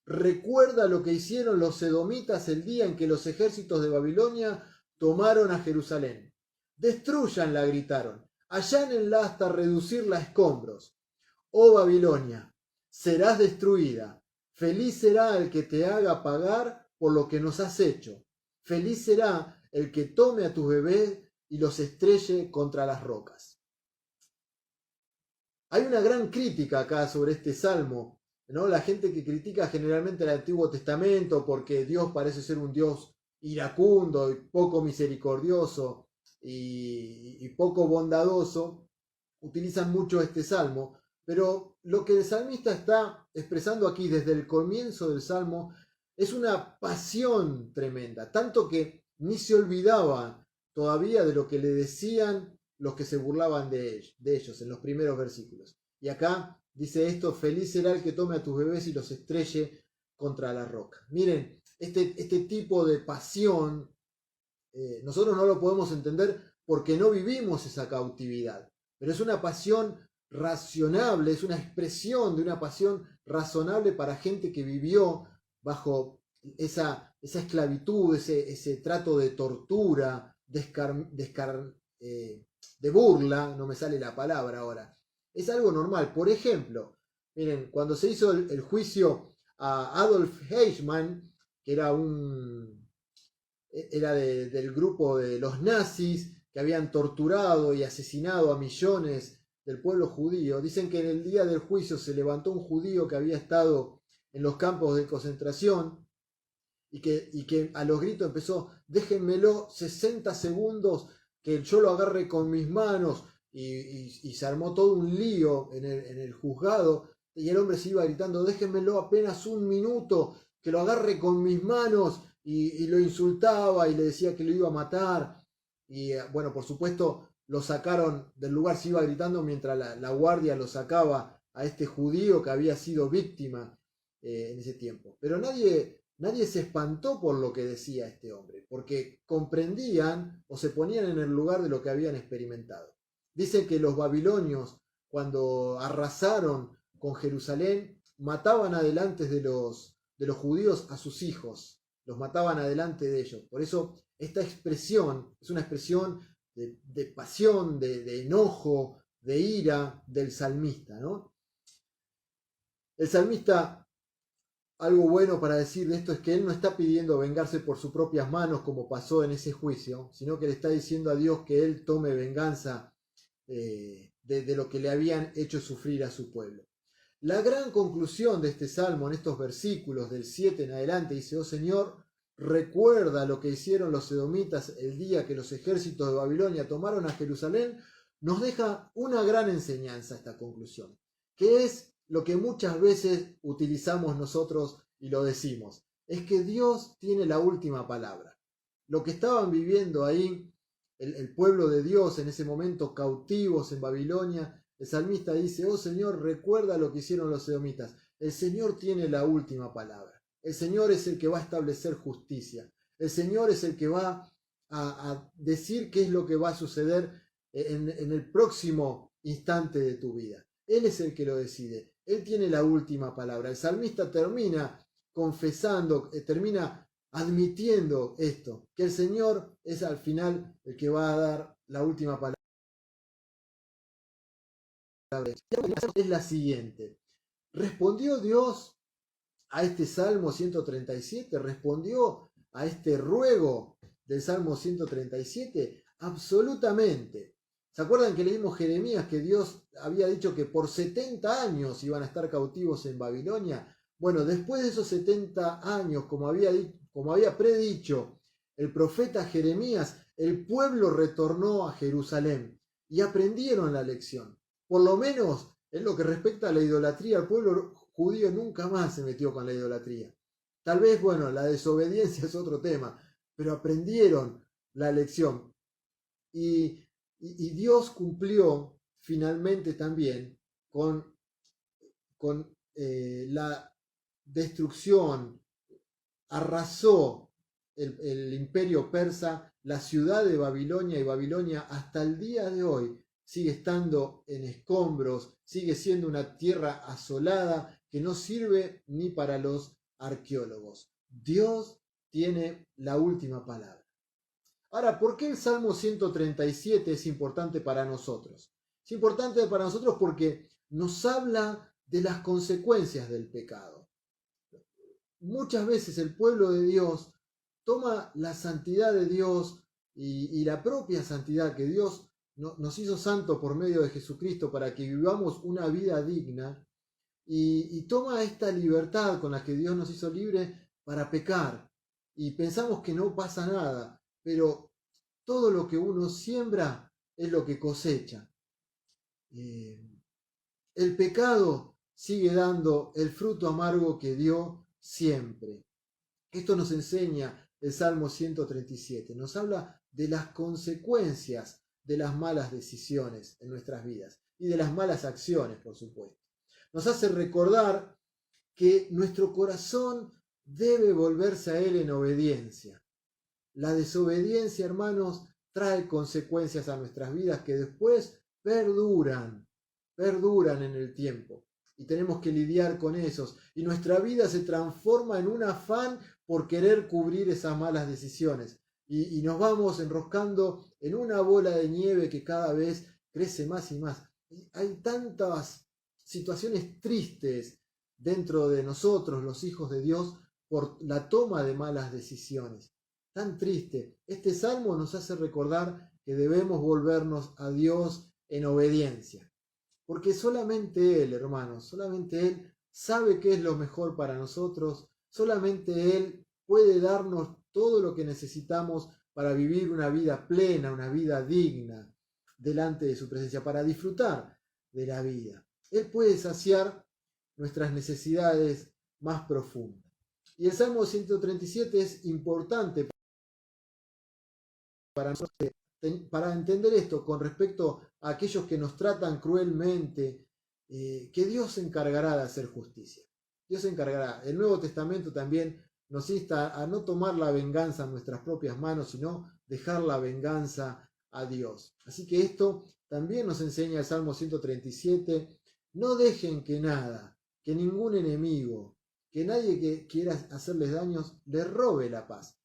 recuerda lo que hicieron los edomitas el día en que los ejércitos de Babilonia tomaron a Jerusalén. Destrúyanla, gritaron, allánenla hasta reducirla a escombros. Oh Babilonia, serás destruida. Feliz será el que te haga pagar por lo que nos has hecho. Feliz será el que tome a tus bebés y los estrelle contra las rocas. Hay una gran crítica acá sobre este salmo, ¿no? La gente que critica generalmente el Antiguo Testamento porque Dios parece ser un Dios iracundo y poco misericordioso y poco bondadoso, utilizan mucho este salmo, pero lo que el salmista está expresando aquí desde el comienzo del salmo es una pasión tremenda, tanto que ni se olvidaba todavía de lo que le decían los que se burlaban de ellos en los primeros versículos. Y acá dice esto: feliz será el que tome a tus bebés y los estrelle contra la roca. Miren, este tipo de pasión nosotros no lo podemos entender porque no vivimos esa cautividad, pero es una pasión racionable, es una expresión de una pasión razonable para gente que vivió bajo esa esclavitud, ese trato de tortura, de burla, no me sale la palabra ahora. Es algo normal. Por ejemplo, miren, cuando se hizo el juicio a Adolf Eichmann, que era del grupo de los nazis, que habían torturado y asesinado a millones del pueblo judío. Dicen que en el día del juicio se levantó un judío que había estado en los campos de concentración y que a los gritos empezó: déjenmelo 60 segundos que yo lo agarre con mis manos, y se armó todo un lío en el juzgado, y el hombre se iba gritando: déjenmelo apenas un minuto que lo agarre con mis manos, y lo insultaba y le decía que lo iba a matar. Y bueno, por supuesto lo sacaron del lugar, se iba gritando mientras la guardia lo sacaba a este judío que había sido víctima en ese tiempo. Pero nadie se espantó por lo que decía este hombre, porque comprendían o se ponían en el lugar de lo que habían experimentado. Dice que los babilonios, cuando arrasaron con Jerusalén, mataban adelante de los judíos a sus hijos, los mataban adelante de ellos. Por eso esta expresión es una expresión de pasión, de enojo, de ira del salmista, ¿no? El salmista, algo bueno para decir de esto es que él no está pidiendo vengarse por sus propias manos como pasó en ese juicio, sino que le está diciendo a Dios que él tome venganza de lo que le habían hecho sufrir a su pueblo. La gran conclusión de este salmo en estos versículos del 7 en adelante dice: oh Señor, recuerda lo que hicieron los edomitas el día que los ejércitos de Babilonia tomaron a Jerusalén. Nos deja una gran enseñanza esta conclusión, que es lo que muchas veces utilizamos nosotros y lo decimos: es que Dios tiene la última palabra. Lo que estaban viviendo ahí el pueblo de Dios en ese momento, cautivos en Babilonia, el salmista dice: oh Señor, recuerda lo que hicieron los edomitas. El Señor tiene la última palabra. El Señor es el que va a establecer justicia. El Señor es el que va a decir qué es lo que va a suceder en el próximo instante de tu vida. Él es el que lo decide. Él tiene la última palabra. El salmista termina confesando, termina admitiendo esto, que el Señor es al final el que va a dar la última palabra. Es la siguiente: ¿respondió Dios a este Salmo 137? ¿Respondió a este ruego del Salmo 137? Absolutamente. ¿Se acuerdan que leímos Jeremías que Dios había dicho que por 70 años iban a estar cautivos en Babilonia? Bueno, después de esos 70 años, como había predicho el profeta Jeremías, el pueblo retornó a Jerusalén y aprendieron la lección. Por lo menos en lo que respecta a la idolatría, el pueblo judío nunca más se metió con la idolatría. Tal vez, bueno, la desobediencia es otro tema, pero aprendieron la lección. Y Dios cumplió finalmente también con la destrucción, arrasó el imperio persa, la ciudad de Babilonia, y Babilonia hasta el día de hoy sigue estando en escombros, sigue siendo una tierra asolada que no sirve ni para los arqueólogos. Dios tiene la última palabra. Ahora, ¿por qué el Salmo 137 es importante para nosotros? Es importante para nosotros porque nos habla de las consecuencias del pecado. Muchas veces el pueblo de Dios toma la santidad de Dios y la propia santidad que Dios nos hizo santo por medio de Jesucristo para que vivamos una vida digna y toma esta libertad con la que Dios nos hizo libre para pecar y pensamos que no pasa nada, pero todo lo que uno siembra es lo que cosecha. El pecado sigue dando el fruto amargo que dio siempre. Esto nos enseña el Salmo 137. Nos habla de las consecuencias de las malas decisiones en nuestras vidas y de las malas acciones, por supuesto. Nos hace recordar que nuestro corazón debe volverse a Él en obediencia. La desobediencia, hermanos, trae consecuencias a nuestras vidas que después perduran en el tiempo. Y tenemos que lidiar con esos. Y nuestra vida se transforma en un afán por querer cubrir esas malas decisiones. Y nos vamos enroscando en una bola de nieve que cada vez crece más y más. Y hay tantas situaciones tristes dentro de nosotros, los hijos de Dios, por la toma de malas decisiones. Tan triste. Este salmo nos hace recordar que debemos volvernos a Dios en obediencia. Porque solamente Él, hermanos, solamente Él sabe qué es lo mejor para nosotros, solamente Él puede darnos todo lo que necesitamos para vivir una vida plena, una vida digna delante de su presencia, para disfrutar de la vida. Él puede saciar nuestras necesidades más profundas. Y el Salmo 137 es importante para nosotros, para entender esto con respecto a aquellos que nos tratan cruelmente, que Dios se encargará de hacer justicia. Dios se encargará. El Nuevo Testamento también nos insta a no tomar la venganza en nuestras propias manos, sino dejar la venganza a Dios. Así que esto también nos enseña el Salmo 137. No dejen que nada, que ningún enemigo, que nadie que quiera hacerles daños, les robe la paz.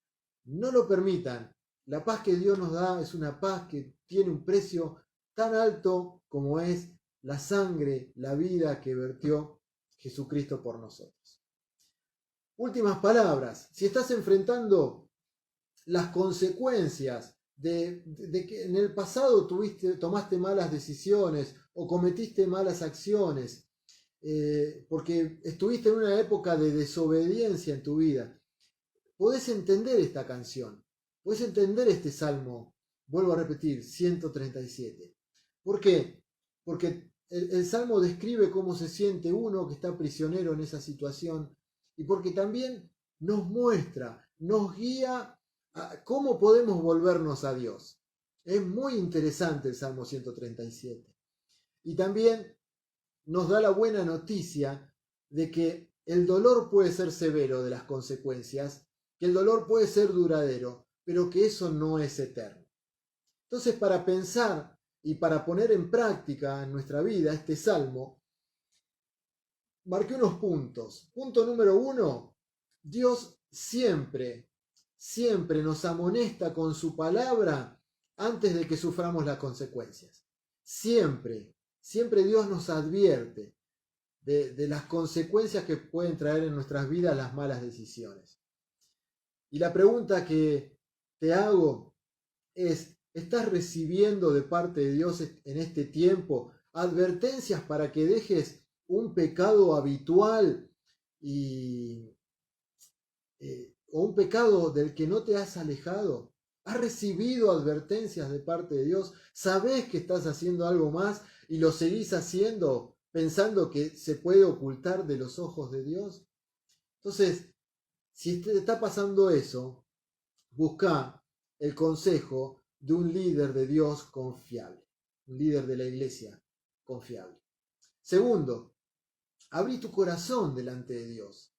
No lo permitan. La paz que Dios nos da es una paz que tiene un precio tan alto como es la sangre, la vida que vertió Jesucristo por nosotros. Últimas palabras. Si estás enfrentando las consecuencias de que en el pasado tomaste malas decisiones o cometiste malas acciones, porque estuviste en una época de desobediencia en tu vida, podés entender esta canción. Puedes entender este salmo, vuelvo a repetir, 137. ¿Por qué? Porque el salmo describe cómo se siente uno que está prisionero en esa situación y porque también nos muestra, nos guía a cómo podemos volvernos a Dios. Es muy interesante el Salmo 137. Y también nos da la buena noticia de que el dolor puede ser severo de las consecuencias, que el dolor puede ser duradero, pero que eso no es eterno. Entonces, para pensar y para poner en práctica en nuestra vida este salmo, marqué unos puntos. Punto número 1, Dios siempre nos amonesta con su palabra antes de que suframos las consecuencias. Siempre Dios nos advierte de las consecuencias que pueden traer en nuestras vidas las malas decisiones. Y la pregunta que te hago es, ¿estás recibiendo de parte de Dios en este tiempo advertencias para que dejes un pecado habitual o un pecado del que no te has alejado? ¿Has recibido advertencias de parte de Dios? ¿Sabés que estás haciendo algo más y lo seguís haciendo pensando que se puede ocultar de los ojos de Dios? Entonces, si te está pasando eso, busca el consejo de un líder de Dios confiable, un líder de la iglesia confiable. Segundo, abrí tu corazón delante de Dios.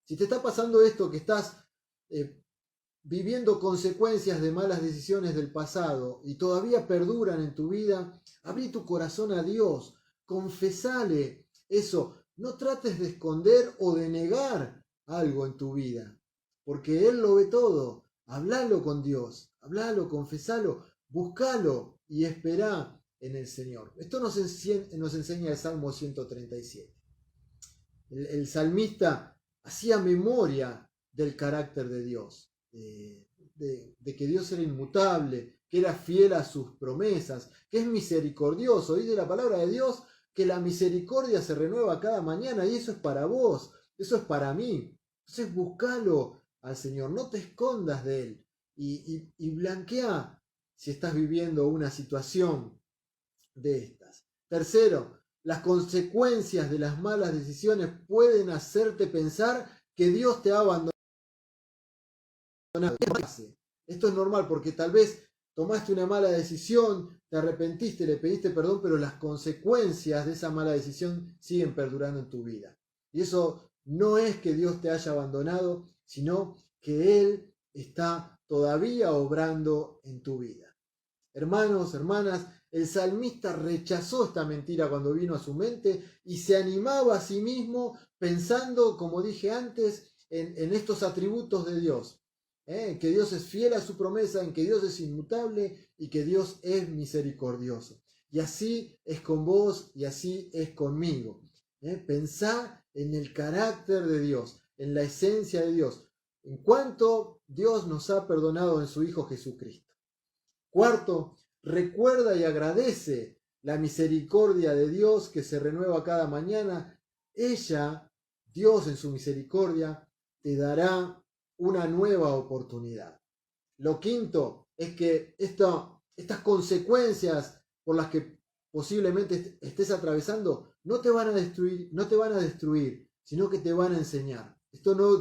Si te está pasando esto, que estás viviendo consecuencias de malas decisiones del pasado y todavía perduran en tu vida, abrí tu corazón a Dios, confesale eso. No trates de esconder o de negar algo en tu vida, porque Él lo ve todo. Hablalo con Dios, hablalo, confesalo, buscalo y esperá en el Señor. Esto nos enseña el Salmo 137. El salmista hacía memoria del carácter de Dios, de que Dios era inmutable, que era fiel a sus promesas, que es misericordioso. Dice la palabra de Dios que la misericordia se renueva cada mañana y eso es para vos, eso es para mí. Entonces buscalo al Señor, no te escondas de Él y blanquea si estás viviendo una situación de estas. Tercero, las consecuencias de las malas decisiones pueden hacerte pensar que Dios te ha abandonado. Esto es normal porque tal vez tomaste una mala decisión, te arrepentiste, le pediste perdón, pero las consecuencias de esa mala decisión siguen perdurando en tu vida. Y eso no es que Dios te haya abandonado, sino que Él está todavía obrando en tu vida. Hermanos, hermanas, el salmista rechazó esta mentira cuando vino a su mente y se animaba a sí mismo pensando, como dije antes, en estos atributos de Dios. En que Dios es fiel a su promesa, en que Dios es inmutable y que Dios es misericordioso. Y así es con vos y así es conmigo. Pensá en el carácter de Dios, en la esencia de Dios, en cuanto Dios nos ha perdonado en su Hijo Jesucristo. Cuarto, recuerda y agradece la misericordia de Dios que se renueva cada mañana. Dios en su misericordia, te dará una nueva oportunidad. Lo quinto es que estas consecuencias por las que posiblemente estés atravesando no te van a destruir, sino que te van a enseñar.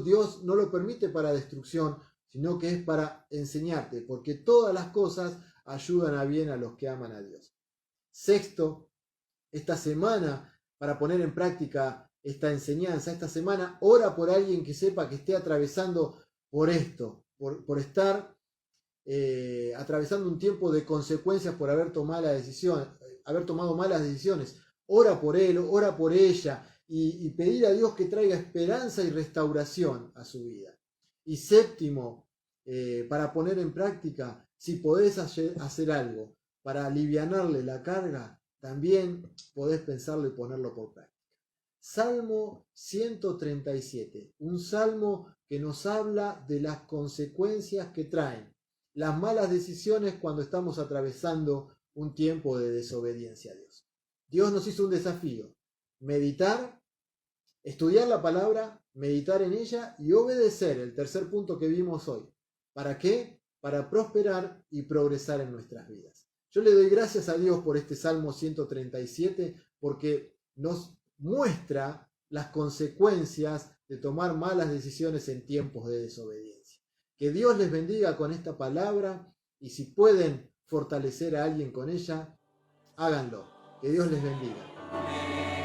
Dios no lo permite para destrucción, sino que es para enseñarte, porque todas las cosas ayudan a bien a los que aman a Dios. Sexto, esta semana, para poner en práctica esta enseñanza, esta semana, ora por alguien que sepa que esté atravesando por esto, por estar atravesando un tiempo de consecuencias por haber tomado malas decisiones. Ora por él, ora por ella y pedir a Dios que traiga esperanza y restauración a su vida. Y séptimo, para poner en práctica, si podés hacer algo para alivianarle la carga, también podés pensarlo y ponerlo por práctica. Salmo 137, un salmo que nos habla de las consecuencias que traen las malas decisiones cuando estamos atravesando un tiempo de desobediencia a Dios. Dios nos hizo un desafío: meditar, estudiar la palabra, meditar en ella y obedecer, el tercer punto que vimos hoy. ¿Para qué? Para prosperar y progresar en nuestras vidas. Yo le doy gracias a Dios por este Salmo 137 porque nos muestra las consecuencias de tomar malas decisiones en tiempos de desobediencia. Que Dios les bendiga con esta palabra y si pueden fortalecer a alguien con ella, háganlo. Que Dios les bendiga.